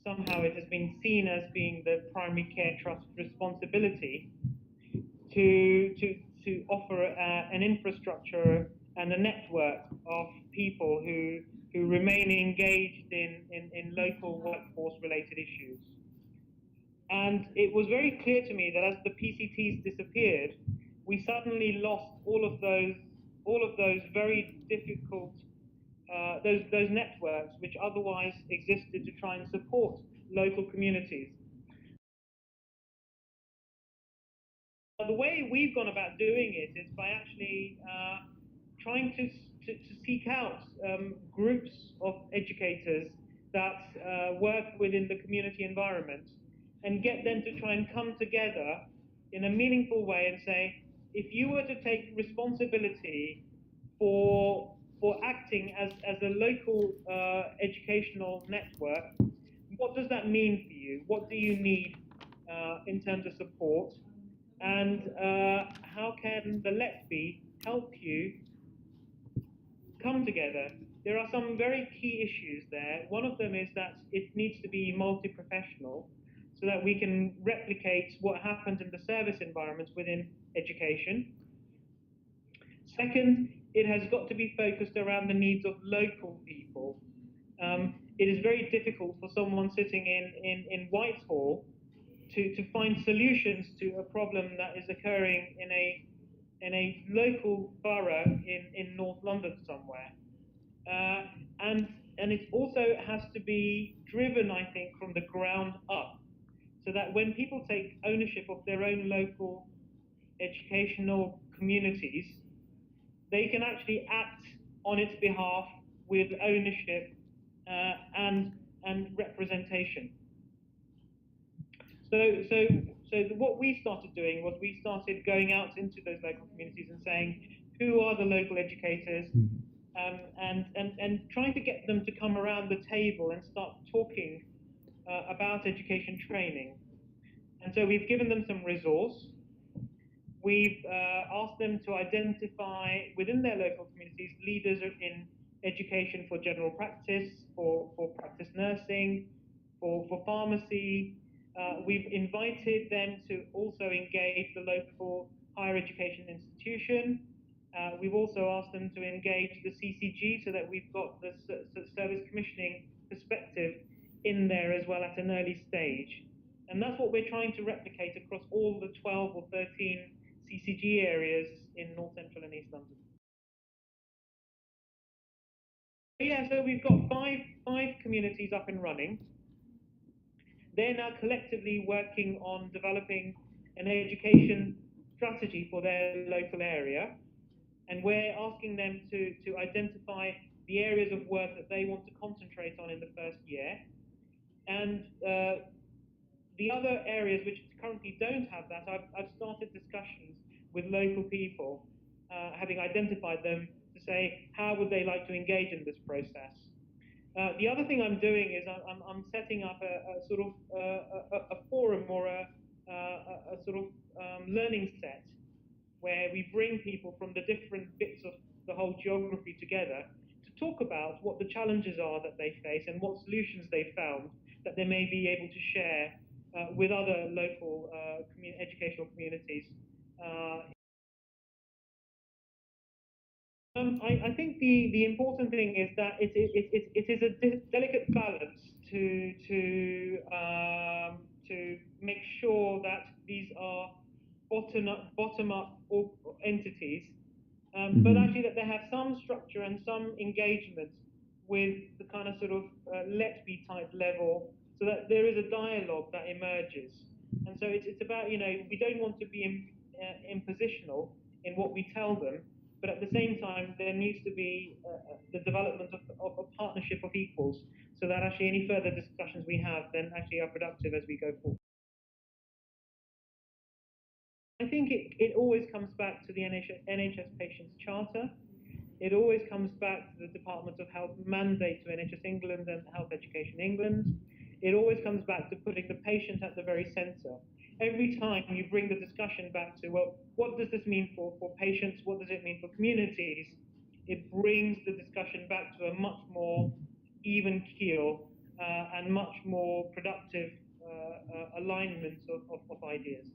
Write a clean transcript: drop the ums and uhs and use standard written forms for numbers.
somehow it has been seen as being the primary care trust's responsibility to offer an infrastructure and a network of people who remain engaged in local workforce-related issues. And it was very clear to me that as the PCTs disappeared, we suddenly lost all of those very difficult those networks which otherwise existed to try and support local communities. The way we've gone about doing it is by actually trying to seek out groups of educators that work within the community environment and get them to try and come together in a meaningful way and say, if you were to take responsibility for acting as a local educational network, what does that mean for you? What do you need in terms of support? And how can the Let's Be help you come together? There are some very key issues there. One of them is that it needs to be multi-professional so that we can replicate what happens in the service environments within education. Second, it has got to be focused around the needs of local people. It is very difficult for someone sitting in Whitehall to find solutions to a problem that is occurring in a local borough in North London somewhere. And it also has to be driven, I think, from the ground up, so that when people take ownership of their own local educational communities, they can actually act on its behalf with ownership and representation. So what we started doing was we started going out into those local communities and saying, who are the local educators, and trying to get them to come around the table and start talking about education training. And so we've given them some resource. We've asked them to identify within their local communities leaders in education for general practice, for practice nursing, for pharmacy. We've invited them to also engage the local higher education institution. We've also asked them to engage the CCG so that we've got the service commissioning perspective in there as well at an early stage. And that's what we're trying to replicate across all the 12 or 13 CCG areas in North Central and East London. Yeah, so we've got five communities up and running. They're now collectively working on developing an education strategy for their local area. And we're asking them to identify the areas of work that they want to concentrate on in the first year. And the other areas which currently don't have that, I've started discussions with local people, having identified them, to say how would they like to engage in this process. The other thing I'm doing is I'm setting up a sort of a forum or a sort of learning set where we bring people from the different bits of the whole geography together to talk about what the challenges are that they face and what solutions they found that they may be able to share with other local educational communities. I think the important thing is that it is a delicate balance to make sure that these are bottom up entities, but actually that they have some structure and some engagement with the kind of sort of let's be type level, so that there is a dialogue that emerges. And so it's about, we don't want to be impositional in what we tell them, but at the same time, there needs to be the development of a partnership of equals, so that actually any further discussions we have then actually are productive as we go forward. I think it always comes back to the NHS Patients Charter. It always comes back to the Department of Health mandate to NHS England and Health Education England. It always comes back to putting the patient at the very centre. Every time you bring the discussion back to, well, what does this mean for patients? What does it mean for communities? It brings the discussion back to a much more even keel and much more productive alignment of ideas.